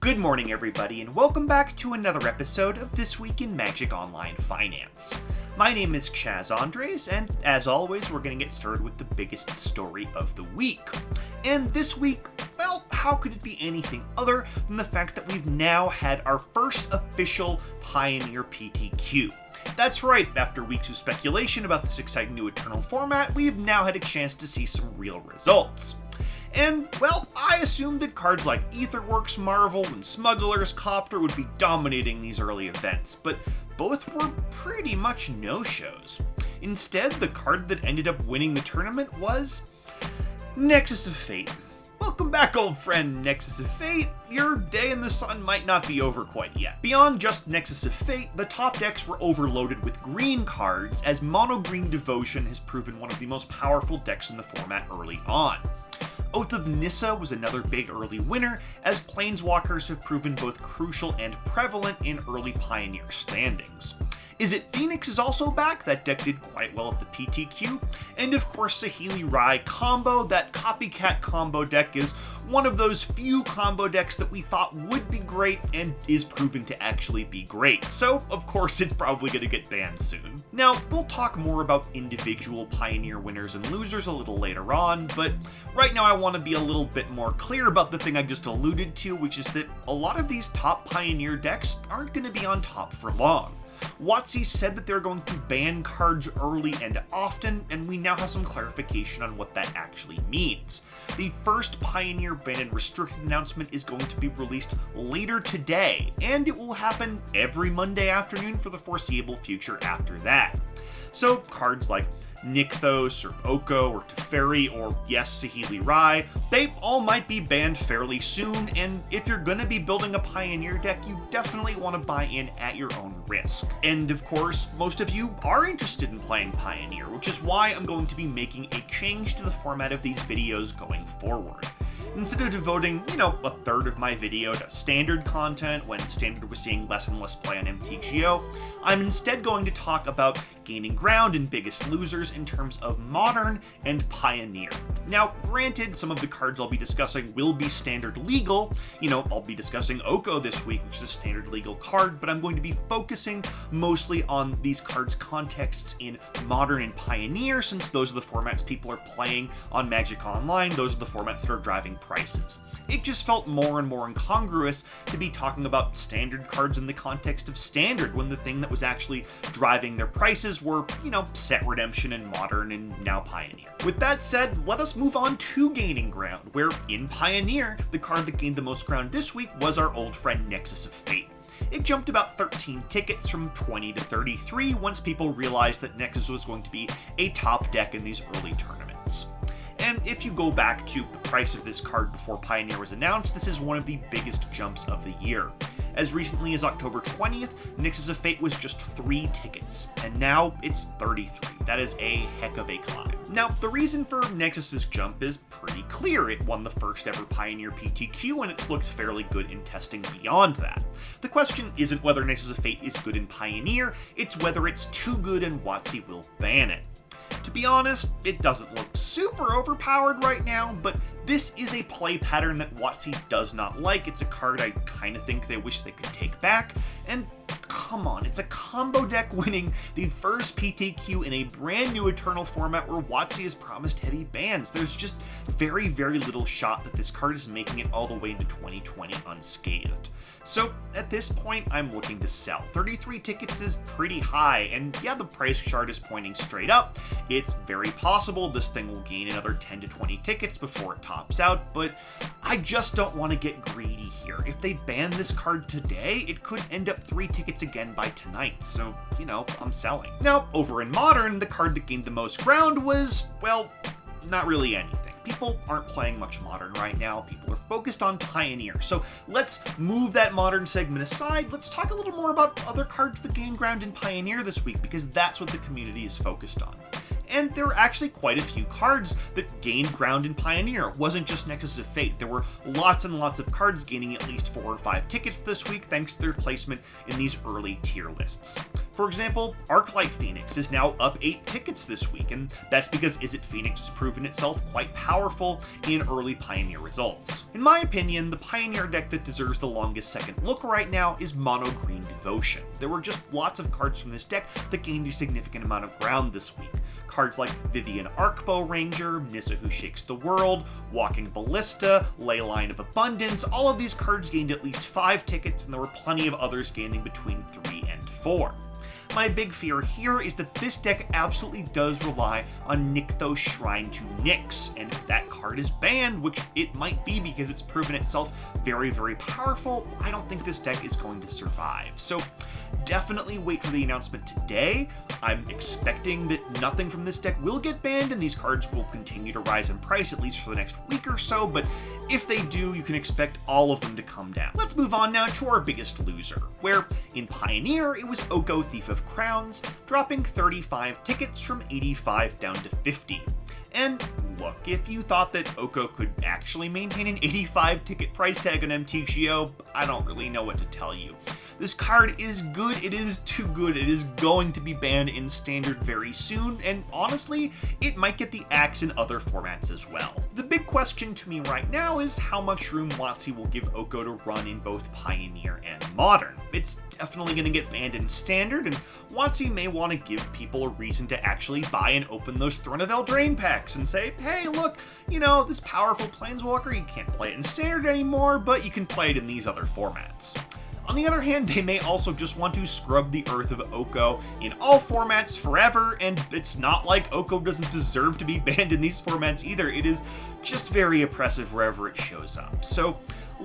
Good morning, everybody, and welcome back to another episode of This Week in Magic Online Finance. My name is Chaz Andres, and as always, we're going to get started with the biggest story of the week. And this week, well, how could it be anything other than the fact that we've now had our first official Pioneer PTQ. That's right, after weeks of speculation about this exciting new Eternal format, we've now had a chance to see some real results. And, well, I assumed that cards like Aetherworks, Marvel, and Smuggler's Copter would be dominating these early events, but both were pretty much no-shows. Instead, the card that ended up winning the tournament was Nexus of Fate. Welcome back, old friend Nexus of Fate. Your day in the sun might not be over quite yet. Beyond just Nexus of Fate, the top decks were overloaded with green cards, as Mono-Green Devotion has proven one of the most powerful decks in the format early on. Oath of Nissa was another big early winner, as Planeswalkers have proven both crucial and prevalent in early Pioneer standings. Is It Phoenix is also back, that deck did quite well at the PTQ, and of course Saheeli Rai combo, that copycat combo deck is one of those few combo decks that we thought would be great and is proving to actually be great, so of course it's probably going to get banned soon. Now, we'll talk more about individual Pioneer winners and losers a little later on, but right now I want to be a little bit more clear about the thing I just alluded to, which is that a lot of these top Pioneer decks aren't going to be on top for long. WotC said that they're going to ban cards early and often, and we now have some clarification on what that actually means. The first Pioneer Ban and Restricted announcement is going to be released later today, and it will happen every Monday afternoon for the foreseeable future after that. So cards like Nykthos, or Oko, or Teferi, or yes, Saheeli Rai, they all might be banned fairly soon, and if you're gonna be building a Pioneer deck, you definitely want to buy in at your own risk. And of course, most of you are interested in playing Pioneer, which is why I'm going to be making a change to the format of these videos going forward. Instead of devoting, a third of my video to standard content when standard was seeing less and less play on MTGO, I'm instead going to talk about gaining ground and biggest losers in terms of Modern and Pioneer. Now, granted, some of the cards I'll be discussing will be standard legal. I'll be discussing Oko this week, which is a standard legal card, but I'm going to be focusing mostly on these cards' contexts in Modern and Pioneer, since those are the formats people are playing on Magic Online. Those are the formats that are driving prices. It just felt more and more incongruous to be talking about standard cards in the context of standard when the thing that was actually driving their prices were, Set Redemption and Modern and now Pioneer. With that said, let us move on to gaining ground, where in Pioneer, the card that gained the most ground this week was our old friend Nexus of Fate. It jumped about 13 tickets from 20 to 33 once people realized that Nexus was going to be a top deck in these early tournaments. And if you go back to the price of this card before Pioneer was announced, this is one of the biggest jumps of the year. As recently as October 20th, Nexus of Fate was just 3 tickets, and now it's 33. That is a heck of a climb. Now, the reason for Nexus's jump is pretty clear. It won the first ever Pioneer PTQ, and it's looked fairly good in testing beyond that. The question isn't whether Nexus of Fate is good in Pioneer, it's whether it's too good and WotC will ban it. To be honest, it doesn't look super overpowered right now, but this is a play pattern that WotC does not like. It's a card I kind of think they wish they could take back, and come on, it's a combo deck winning the first PTQ in a brand new Eternal format where WotC has promised heavy bans. There's just very, very little shot that this card is making it all the way into 2020 unscathed. So at this point, I'm looking to sell. 33 tickets is pretty high, and yeah, the price chart is pointing straight up. It's very possible this thing will gain another 10 to 20 tickets before it tops out, but I just don't want to get greedy here. If they ban this card today, it could end up 3 tickets again by tonight, so, I'm selling. Now, over in Modern, the card that gained the most ground was, well, not really anything. People aren't playing much Modern right now. People are focused on Pioneer. So let's move that Modern segment aside. Let's talk a little more about other cards that gained ground in Pioneer this week, because that's what the community is focused on. And there were actually quite a few cards that gained ground in Pioneer. It wasn't just Nexus of Fate. There were lots and lots of cards gaining at least 4 or 5 tickets this week thanks to their placement in these early tier lists. For example, Arclight Phoenix is now up 8 tickets this week, and that's because Izzet Phoenix has proven itself quite powerful in early Pioneer results. In my opinion, the Pioneer deck that deserves the longest second look right now is Mono Green Devotion. There were just lots of cards from this deck that gained a significant amount of ground this week. Cards like Vivian Arcbow Ranger, Nissa Who Shakes the World, Walking Ballista, Leyline of Abundance, all of these cards gained at least 5 tickets, and there were plenty of others gaining between 3 and 4. My big fear here is that this deck absolutely does rely on Nykthos Shrine to Nyx, and if that card is banned, which it might be because it's proven itself very, very powerful, I don't think this deck is going to survive. So definitely wait for the announcement today. I'm expecting that nothing from this deck will get banned, and these cards will continue to rise in price at least for the next week or so, but if they do, you can expect all of them to come down. Let's move on now to our biggest loser, where in Pioneer it was Oko Thief of Crowns, dropping 35 tickets from 85 down to 50. And look, if you thought that Oko could actually maintain an 85 ticket price tag on MTGO, I don't really know what to tell you. This card is good, it is too good, it is going to be banned in Standard very soon, and honestly, it might get the axe in other formats as well. The big question to me right now is how much room WotC will give Oko to run in both Pioneer and Modern. It's definitely going to get banned in Standard, and WotC may want to give people a reason to actually buy and open those Throne of Eldraine packs and say, hey look, you know, this powerful Planeswalker, you can't play it in Standard anymore, but you can play it in these other formats. On the other hand, they may also just want to scrub the earth of Oko in all formats forever, and it's not like Oko doesn't deserve to be banned in these formats either. It is just very oppressive wherever it shows up. So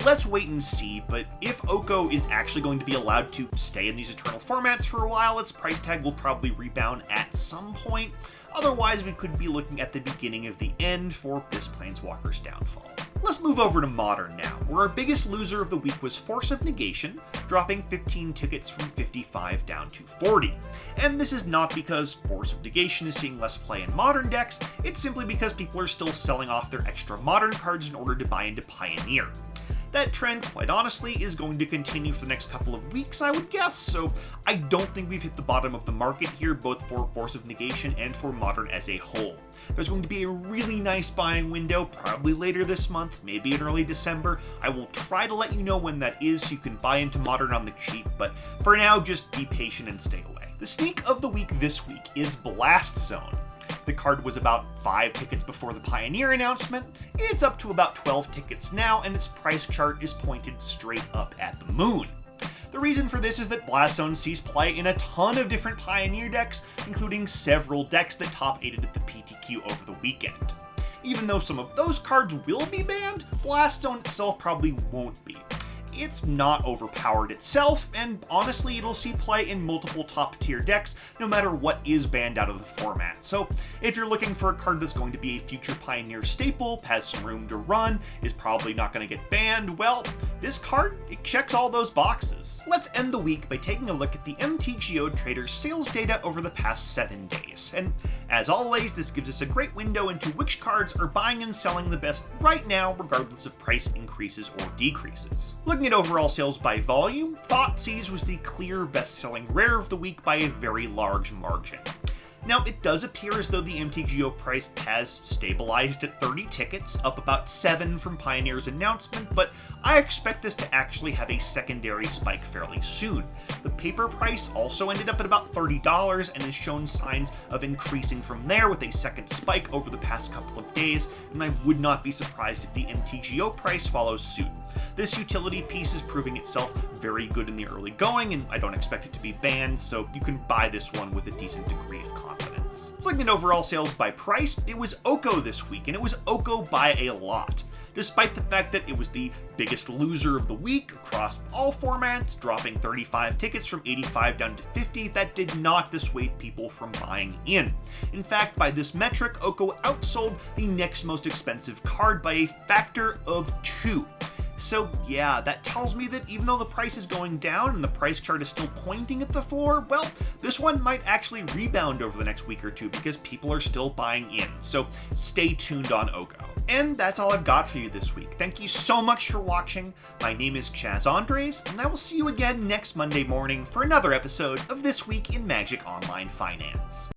let's wait and see, but if Oko is actually going to be allowed to stay in these Eternal formats for a while, its price tag will probably rebound at some point. Otherwise, we could be looking at the beginning of the end for this Planeswalker's downfall. Let's move over to Modern now, where our biggest loser of the week was Force of Negation, dropping 15 tickets from 55 down to 40. And this is not because Force of Negation is seeing less play in Modern decks, it's simply because people are still selling off their extra Modern cards in order to buy into Pioneer. That trend, quite honestly, is going to continue for the next couple of weeks, I would guess, so I don't think we've hit the bottom of the market here, both for Force of Negation and for Modern as a whole. There's going to be a really nice buying window, probably later this month, maybe in early December. I will try to let you know when that is so you can buy into Modern on the cheap, but for now, just be patient and stay away. The sneak of the week this week is Blast Zone. The card was about 5 tickets before the Pioneer announcement. It's up to about 12 tickets now, and its price chart is pointed straight up at the moon. The reason for this is that Blast Zone sees play in a ton of different Pioneer decks, including several decks that top 8'd at the PTQ over the weekend. Even though some of those cards will be banned, Blast Zone itself probably won't be. It's not overpowered itself, and honestly it'll see play in multiple top tier decks no matter what is banned out of the format. So if you're looking for a card that's going to be a future Pioneer staple, has some room to run, is probably not going to get banned, well, this card, it checks all those boxes. Let's end the week by taking a look at the MTGO Trader's sales data over the past 7 days. And as always, this gives us a great window into which cards are buying and selling the best right now, regardless of price increases or decreases. Looking at overall sales by volume, Thoughtseize was the clear best-selling rare of the week by a very large margin. Now, it does appear as though the MTGO price has stabilized at 30 tickets, up about 7 from Pioneer's announcement, but I expect this to actually have a secondary spike fairly soon. The paper price also ended up at about $30 and has shown signs of increasing from there with a second spike over the past couple of days, and I would not be surprised if the MTGO price follows suit. This utility piece is proving itself very good in the early going, and I don't expect it to be banned, so you can buy this one with a decent degree of confidence. Looking at overall sales by price, it was Oko this week, and it was Oko by a lot. Despite the fact that it was the biggest loser of the week across all formats, dropping 35 tickets from 85 down to 50, that did not dissuade people from buying in. In fact, by this metric, Oko outsold the next most expensive card by a factor of 2. So yeah, that tells me that even though the price is going down and the price chart is still pointing at the floor, well, this one might actually rebound over the next week or two because people are still buying in. So stay tuned on Oko. And that's all I've got for you this week. Thank you so much for watching. My name is Chaz Andres, and I will see you again next Monday morning for another episode of This Week in Magic Online Finance.